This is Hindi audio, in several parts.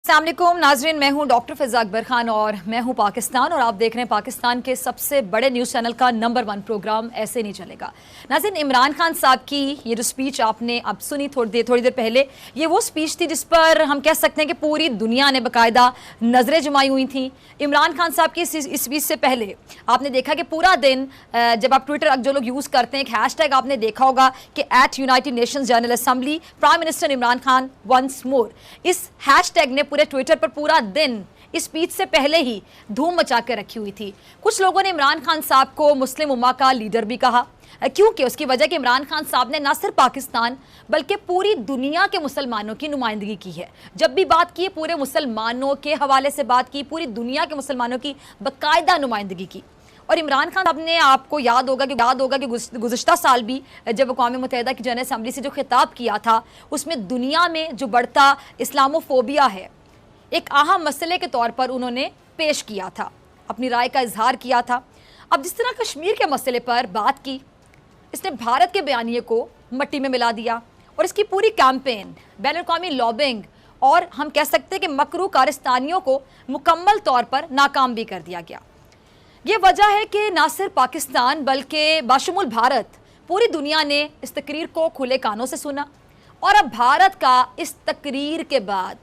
अस्सलामुअलैकुम नाजरीन, मैं हूं डॉक्टर फिजा अकबर खान और मैं हूं पाकिस्तान और आप देख रहे हैं पाकिस्तान के सबसे बड़े न्यूज़ चैनल का नंबर 1 प्रोग्राम ऐसे नहीं चलेगा। नाजरीन, इमरान खान साहब की ये जो स्पीच आपने अब सुनी थोड़ी देर पहले, ये वो स्पीच थी जिस पर हम कह सकते हैं कि पूरी दुनिया ने बाकायदा नज़रें जमाई हुई थी। इमरान खान साहब की इस स्पीच से पहले आपने देखा कि पूरा दिन जब आप ट्विटर जो लोग यूज़ करते हैं, एक हैशटैग आपने देखा होगा कि @United Nations General Assembly prime minister Imran Khan once more. इस हैशटैग ने पूरे ट्विटर पर पूरा दिन इस स्पीच से पहले ही धूम मचा के रखी हुई थी। कुछ लोगों ने इमरान खान साहब को मुस्लिम उम्मा का लीडर भी कहा, क्योंकि उसकी वजह कि इमरान खान साहब ने न सिर्फ पाकिस्तान बल्कि पूरी दुनिया के मुसलमानों की नुमाइंदगी की है। जब भी बात की, पूरे मुसलमानों के हवाले से बात की, पूरी दुनिया के मुसलमानों की बाकायदा नुमाइंदगी की। और इमरान खान साहब ने, आपको याद होगा कि गुज़िश्ता साल भी जब अक़वाम मुत्तहिदा की जनरल असम्बली से जो खिताब किया था, उसमें दुनिया में जो बढ़ता इस्लामोफोबिया है एक अहम मसले के तौर पर उन्होंने पेश किया था, अपनी राय का इजहार किया था। अब जिस तरह कश्मीर के मसले पर बात की, इसने भारत के बयानिए को मट्टी में मिला दिया और इसकी पूरी कैंपेन, बैनुल-अक़वामी लॉबिंग और हम कह सकते हैं कि मकरू कारस्तानियों को मुकम्मल तौर पर नाकाम भी कर दिया गया। ये वजह है कि ना सिर्फ पाकिस्तान बल्कि बाशुमुल भारत, पूरी दुनिया ने इस तकरीर को खुले कानों से सुना। और अब भारत का इस तकरीर के बाद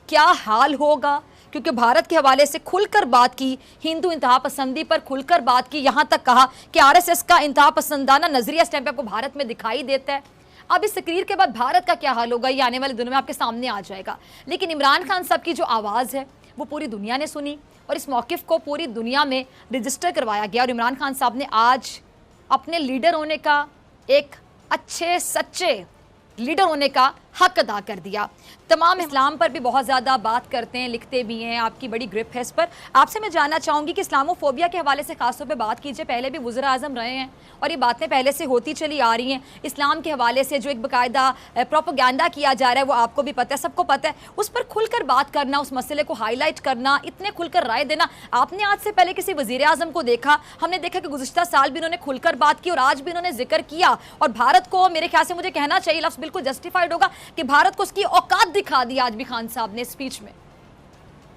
क्या हाल होगा, क्योंकि भारत के हवाले से खुलकर बात की, हिंदू इंतहा पसंदी पर खुलकर बात की, यहाँ तक कहा कि आरएसएस का इंतहा पसंदाना नजरिया इस टाइम पे आपको भारत में दिखाई देता है। अब इस तकरीर के बाद भारत का क्या हाल होगा, ये आने वाले दिनों में आपके सामने आ जाएगा। लेकिन इमरान खान साहब की जो आवाज़ है वो पूरी दुनिया ने सुनी और इस मौक़िफ़ को पूरी दुनिया में रजिस्टर करवाया गया। और इमरान खान साहब ने आज अपने लीडर होने का, एक अच्छे सच्चे लीडर होने का हक अदा कर दिया। तमाम इस्लाम पर भी बहुत ज़्यादा बात करते हैं, लिखते भी हैं, आपकी बड़ी ग्रिप है इस पर। आपसे मैं जानना चाहूँगी कि इस्लामोफोबिया के हवाले से खासतौर पे बात कीजिए। पहले भी वज़ीर आज़म रहे हैं और ये बातें पहले से होती चली आ रही हैं। इस्लाम के हवाले से जो एक बाकायदा प्रोपेगेंडा किया जा रहा है वो आपको भी पता है, सबको पता है। उस पर खुलकर बात करना, उस मसले को हाईलाइट करना, इतने खुलकर राय देना, आपने आज से पहले किसी वज़ीर आज़म को देखा? हमने देखा कि गुज़िश्ता साल भी उन्होंने खुलकर बात की और आज भी उन्होंने जिक्र किया। और भारत को, मेरे ख्याल से मुझे कहना चाहिए, लफ्ज़ बिल्कुल जस्टिफाइड होगा कि भारत को उसकी औकात दिखा दी आज भी खान साहब ने स्पीच में।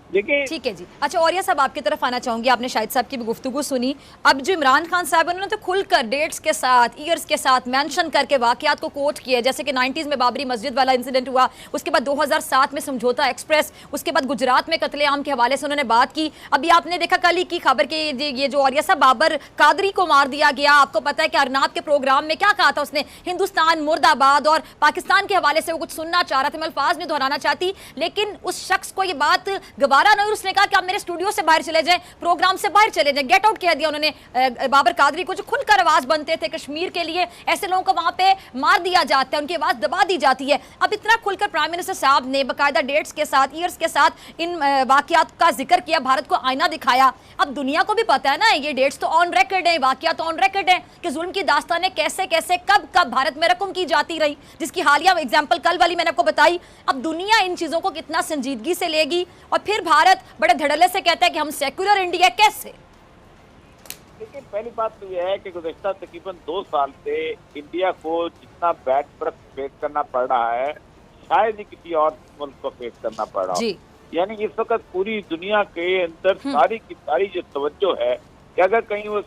देखिए, ठीक है जी। अच्छा, और यह सब आपकी तरफ आना चाहूंगी। आपने शाहिद साहब की भी गुफ्तगू सुनी। अब जो इमरान खान साहब उन्होंने तो खुलकर डेट्स के साथ, ईयर्स के साथ मेंशन करके वाकयात को कोट किया, जैसे कि 90s में बाबरी मस्जिद वाला इंसिडेंट हुआ, उसके बाद 2007 में समझौता एक्सप्रेस, उसके बाद गुजरात में कत्लेआम के हवाले से उन्होंने बात की। अभी आपने देखा कल ही की खबर के ये जो और यह बाबर कादरी को मार दिया गया। आपको पता है कि अरनाब के प्रोग्राम में क्या कहा था उसने, हिंदुस्तान मुर्दाबाद, और पाकिस्तान के हवाले से वो कुछ सुनना चाह रहा था। मैं अल्फाज नहीं दोहराना चाहती, लेकिन उस शख्स को ये बात नहीं, उसने कहा कि आप मेरे स्टूडियो से बाहर चले जाएं, प्रोग्राम से बाहर चले जाएं, गेट आउट कह दिया उन्होंने बाबर कादरी को, जो खुलकर आवाज बनते थे कश्मीर के लिए। ऐसे लोगों को वहां पे मार दिया जाता है, उनकी आवाज दबा दी जाती है। अब इतना खुलकर प्राइम मिनिस्टर साहब ने बाकायदा डेट्स के साथ, ईयर्स के साथ इन वाकयात का जिक्र किया, भारत को आईना दिखाया। अब दुनिया को भी पता है ना, ये डेट्स तो ऑन रिकॉर्ड है, वाकयात ऑन रिकॉर्ड है कि जुल्म की दास्तानें कैसे कैसे कब कब भारत में रकम की जाती रही, जिसकी हालिया एग्जाम्पल कल वाली मैंने आपको बताई। अब दुनिया इन चीजों को कितना संजीदगी से लेगी और फिर भारत बड़े धड़ल्ले से कहता है कि हम सेक्युलर इंडिया कैसे। लेकिन पहली बात तो यह है कि गुज़िश्ता तकरीबन 2 साल से इंडिया को जितना बैड पर फेस करना पड़ रहा है, शायद ही किसी और मुल्क को फेस करना पड़ रहा हो। यानी इस वक्त पूरी दुनिया के अंदर सारी की सारी जो तवज्जो है कि अगर कहीं वो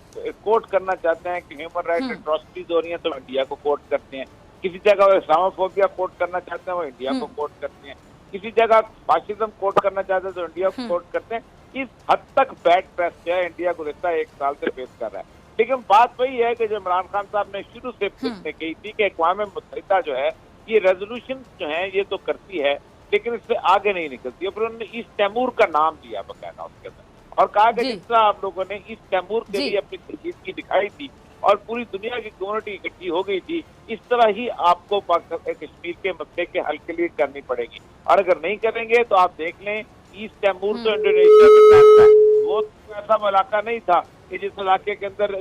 कोट करना चाहते हैं कि ह्यूमन राइट एट्रोसिटीज हो रही हैं तो इंडिया को कोट करते हैं, किसी जगह वो इस्लामोफोबिया कोट करना चाहते हैं वो इंडिया को कोट करते हैं, किसी जगह फाशिज्म कोट करना चाहते हैं तो इंडिया को कोट करते हैं। इस हद तक बैड प्रेस जो है इंडिया गुज़िश्ता 1 साल से फेस कर रहा है। लेकिन बात वही है कि जो इमरान खान साहब ने शुरू से कही थी कि अक़वाम मुत्तहिदा जो है ये रेजोल्यूशन जो है ये तो करती है लेकिन इससे आगे नहीं निकलती है। फिर उन्होंने ईस्ट तैमूर का नाम दिया बकायदा उसके अंदर और कहा कि जिस तरह आप लोगों ने ईस्ट तैमूर के लिए अपनी संजीदगी दिखाई थी और पूरी दुनिया की कम्युनिटी इकट्ठी हो गई थी, इस तरह ही आपको कश्मीर के मसले के हल के लिए करनी पड़ेगी। और अगर नहीं करेंगे तो आप देख लें, ईस्ट तैमूर तो इंडोनेशिया में फैसला है, वो तो ऐसा इलाका नहीं था कि जिस इलाके के अंदर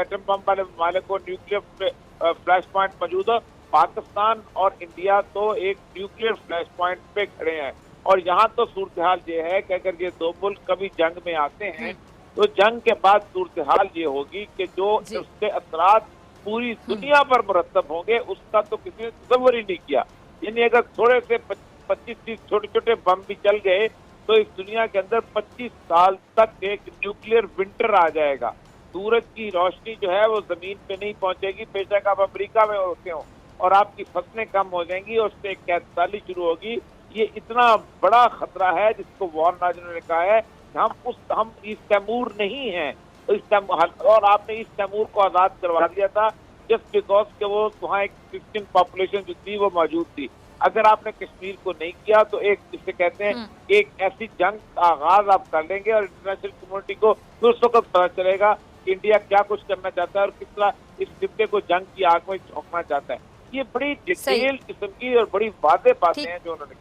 एटम बम वाले ममालिक को न्यूक्लियर फ्लैश पॉइंट मौजूद हो। पाकिस्तान और इंडिया तो एक न्यूक्लियर फ्लैश पॉइंट पे खड़े हैं और यहाँ तो सूरत हाल ये है कि अगर ये 2 मुल्क कभी जंग में आते हैं तो जंग के बाद सूरत हाल ये होगी कि जो उसके असरात पूरी दुनिया पर मुरतब होंगे उसका तो किसी ने तस्वर ही नहीं किया। यानी अगर थोड़े से 25-30 छोटे छोटे बम भी चल गए तो इस दुनिया के अंदर 25 साल तक एक न्यूक्लियर विंटर आ जाएगा। सूरज की रोशनी जो है वो जमीन पे नहीं पहुंचेगी, बेशक आप अमेरिका में होते हो, और आपकी फसलें कम हो जाएंगी और उससे एक कैदसाली शुरू होगी। ये इतना बड़ा खतरा है जिसको वॉर नाज़िरों ने कहा है हम ईस्ट तैमूर नहीं हैं, और आपने ईस्ट तैमूर को आजाद करवा दिया था जस्ट बिकॉज के वो वहाँ एक क्रिश्चियन पॉपुलेशन जो थी वो मौजूद थी। अगर आपने कश्मीर को नहीं किया तो एक जिसे कहते हैं एक ऐसी जंग का आगाज आप कर लेंगे और इंटरनेशनल कम्युनिटी को फिर उस वक्त पता चलेगा कि इंडिया क्या कुछ करना चाहता है और किस तरह इस डिब्बे को जंग की आग में झोंकना चाहता है। ये बड़ी डिटेल किस्म की और बड़ी वादे बातें हैं जो उन्होंने की।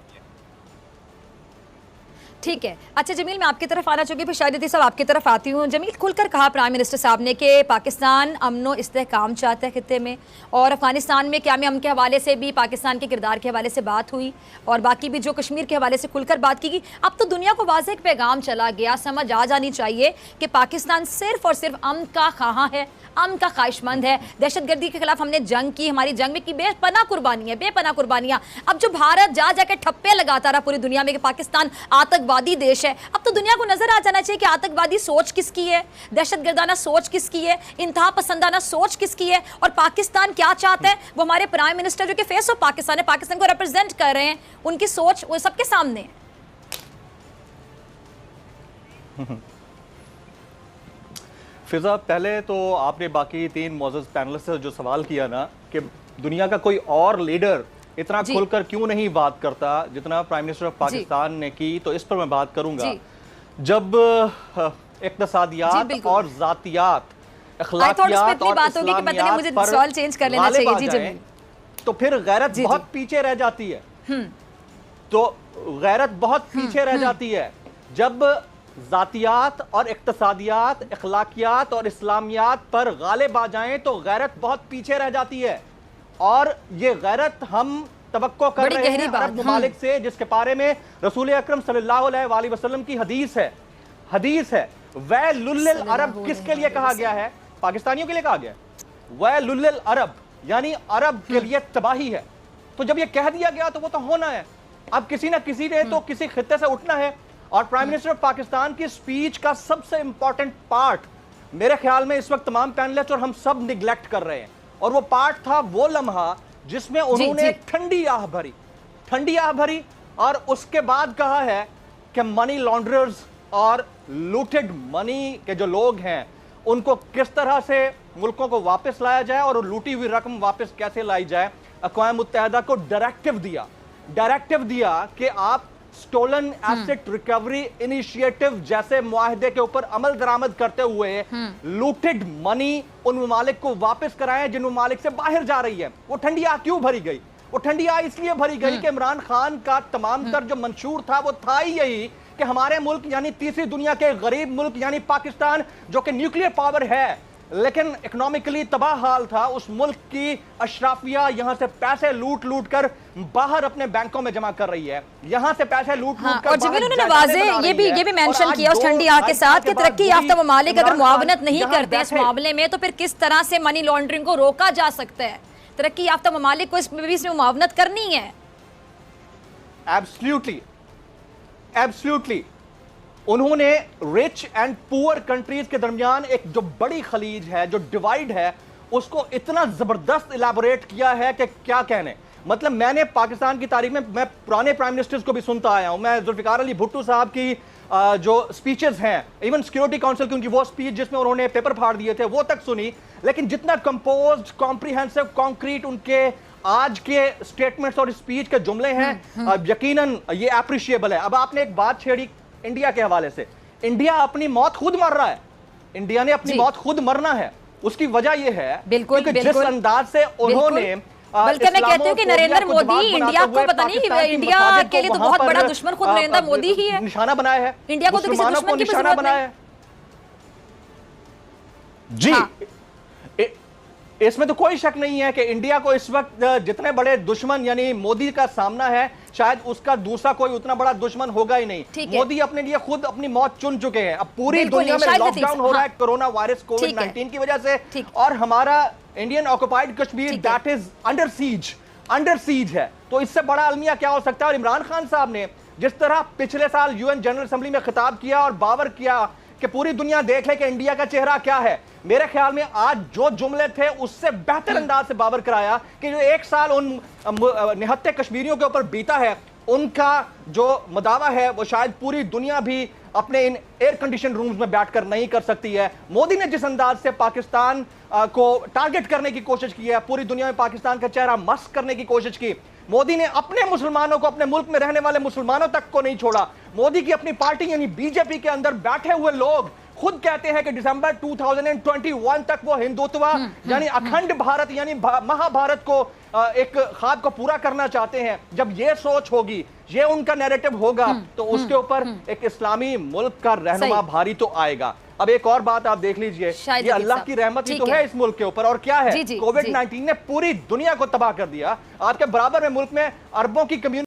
ठीक है, अच्छा जमील, मैं आपकी तरफ आना चाहूँगी, फिर शायद साहब आपकी तरफ आती हूँ। जमील, खुलकर कहा प्राइम मिनिस्टर साहब ने कि पाकिस्तान अमनो इस्तेहकाम चाहता है खित्ते में, और अफगानिस्तान में क़याम अमन के हवाले से भी पाकिस्तान के किरदार के हवाले से बात हुई, और बाकी भी जो कश्मीर के हवाले से खुलकर बात की गई। अब तो दुनिया को वाज़ेह एक पैगाम चला गया, समझ आ जानी चाहिए कि पाकिस्तान सिर्फ और सिर्फ अमन का ख़्वाह है, अमन का ख्वाहिशमंद है। दहशतगर्दी के खिलाफ हमने जंग की, हमारी जंग में की बेपनाह कुर्बानियाँ, बेपनाह कुर्बानियाँ। अब जो भारत जा जाके ठप्पे लगाता रहा पूरी दुनिया में कि पाकिस्तान आतंकवादी देश है, अब तो दुनिया को नजर आ जाना चाहिए कि आतंकवादी सोच किसकी है, दहशतगर्दाना सोच किसकी है, इंतहा पसंदाना सोच किसकी है, और पाकिस्तान क्या चाहता है। वो हमारे प्राइम मिनिस्टर जो कि फेस ऑफ पाकिस्तान है, पाकिस्तान को रिप्रेजेंट कर रहे हैं, उनकी सोच वो सबके सामने है। फिजा, पहले तो आपने बाकी 3 मौजूद पैनलिस्ट से जो सवाल किया ना कि दुनिया का कोई और लीडर इतना खुलकर क्यों नहीं बात करता जितना प्राइम मिनिस्टर ऑफ पाकिस्तान ने की, तो इस पर मैं बात करूंगा। जब इक्तिसादियात और जातियात, अखलाकियात और इस्लामियात पर गालिब आ जाएं, तो फिर गैरत बहुत पीछे रह जाती है। तो गैरत बहुत पीछे रह जाती है जब जातियात और इक्तिसादियात, अखलाकियात और इस्लामियात पर गालिब आ जाएं, तो गैरत बहुत पीछे रह जाती है। और ये गैरत हम तवक्को कर रहे हैं अरब ममालिक से, जिसके बारे में रसूल अकरम सल्लल्लाहु अलैहि वसल्लम की हदीस है। वैलुल अरब किसके लिए कहा गया है? पाकिस्तानियों के लिए कहा गया है। वैलुल अरब यानी अरब के लिए तबाही है। तो जब ये कह दिया गया तो वो तो होना है। अब किसी ना किसी ने तो किसी खित्ते से उठना है, और प्राइम मिनिस्टर ऑफ पाकिस्तान की स्पीच का सबसे इंपॉर्टेंट पार्ट मेरे ख्याल में इस वक्त तमाम पैनलिस्ट और हम सब निगलेक्ट कर रहे हैं, और वो पार्ट था वो लम्हा जिसमें उन्होंने ठंडी आह भरी, और उसके बाद कहा है कि मनी लॉन्ड्रर्स और लूटेड मनी के जो लोग हैं उनको किस तरह से मुल्कों को वापस लाया जाए और लूटी हुई रकम वापस कैसे लाई जाए। अक़वाम मुत्तहिदा को डायरेक्टिव दिया कि आप स्टोलन एसेट रिकवरी इनिशिएटिव जैसे मुआहदे के ऊपर अमल दरामद करते हुए लूटेड मनी उन ममालिक को वापस कराएं जिन ममालिक से बाहर जा रही है। वो ठंडी आह क्यों भरी गई? वो ठंडी आह इसलिए भरी गई कि इमरान खान का तमाम तर जो मंशूर था वो था ही यही कि हमारे मुल्क यानी तीसरी दुनिया के गरीब मुल्क यानी पाकिस्तान, जो कि न्यूक्लियर पावर है लेकिन इकोनॉमिकली तबाह हाल था, उस मुल्क की अशराफिया यहां से पैसे लूट कर बाहर अपने बैंकों में जमा कर रही है। यहां से पैसे लूट कर और जमील उन्होंने वाज़ेह ये भी मेंशन किया उस ठंडी आह के साथ कि तरक्की याफ्ता ममालिक अगर मुआवनत नहीं करते इस मामले में, तो फिर किस तरह से मनी लॉन्ड्रिंग को रोका जा सकता है। तरक्की याफ्ता ममालिक को इसमें मुआवनत करनी है। एब्सोल्युटली उन्होंने रिच एंड पुअर कंट्रीज के दरमियान एक जो बड़ी खलीज है, जो डिवाइड है, उसको इतना जबरदस्त इलैबोरेट किया है कि क्या कहने। मतलब मैंने पाकिस्तान की तारीख में मैं पुराने प्राइम मिनिस्टर्स को भी सुनता आया हूं। मैं जुल्फिकार अली भुट्टो साहब की जो स्पीचेस हैं, इवन सिक्योरिटी काउंसिल की उनकी वो स्पीच जिसमें उन्होंने पेपर फाड़ दिए थे, वो तक सुनी। लेकिन जितना कंपोज्ड, कॉम्प्रिहेंसिव, कॉन्क्रीट उनके आज के स्टेटमेंट्स और स्पीच के जुमले हैं, यकीनन ये अप्रिशिएबल है। अब आपने एक बात छेड़ी इंडिया के हवाले से। इंडिया अपनी मौत खुद मर रहा है। इंडिया ने अपनी मौत खुद मरना है। उसकी वजह यह है कि जिस अंदाज से उन्होंने, बल्कि मैं कहती हूँ कि नरेंद्र मोदी इंडिया को पता नहीं, इंडिया के लिए तो बहुत बड़ा दुश्मन खुद नरेंद्र मोदी ही है। निशाना बनाया है इंडिया को, तो किसी दुश्मन की निशाना बनाया है जी। इसमें तो कोई शक नहीं है कि इंडिया को इस वक्त जितने बड़े दुश्मन यानी मोदी का सामना है, शायद उसका दूसरा कोई उतना बड़ा दुश्मन होगा ही नहीं। मोदी अपने लिए खुद अपनी मौत चुन चुके हैं। अब पूरी दुनिया में लॉकडाउन हो रहा है कोरोना वायरस कोविड-19 की वजह से, और हमारा Indian occupied Kashmir that is under seize. Under seize है। तो इससे बड़ा अलमिया क्या हो सकता है? और इमरान खान साहब ने जिस तरह पिछले साल यूएन जनरल असेंबली में खिताब किया और बावर किया कि पूरी दुनिया देख ले कि इंडिया का चेहरा क्या है, मेरे ख्याल में आज जो जुमले थे उससे बेहतर अंदाज से बावर कराया कि जो एक साल उन निहत्थे कश्मीरियों के ऊपर बीता है, उनका जो मदावा है वो शायद पूरी दुनिया भी अपने इन एयर कंडीशन रूम्स में बैठकर नहीं कर सकती है। मोदी ने जिस अंदाज से पाकिस्तान को टारगेट करने की कोशिश की है, पूरी दुनिया में पाकिस्तान का चेहरा मस्क करने की कोशिश की, मोदी ने अपने मुसलमानों को, अपने मुल्क में रहने वाले मुसलमानों तक को नहीं छोड़ा। मोदी की अपनी पार्टी यानी बीजेपी के अंदर बैठे हुए लोग खुद कहते हैं कि दिसंबर 2021 तक वो हिंदुत्व यानी अखंड भारत यानी महाभारत को एक ख्वाब को पूरा करना चाहते हैं। जब ये सोच होगी, ये उनका नैरेटिव होगा, तो उसके ऊपर एक इस्लामी मुल्क का रहनुमा भारी तो आएगा। अब एक और बात आप देख लीजिए, ये अल्लाह की रहमत ही तो है इस मुल्क के ऊपर। और क्या है, कोविड-19 ने पूरी दुनिया को तबाह कर दिया। आपके बराबर में मुल्क में अरबों की कम्युनिटी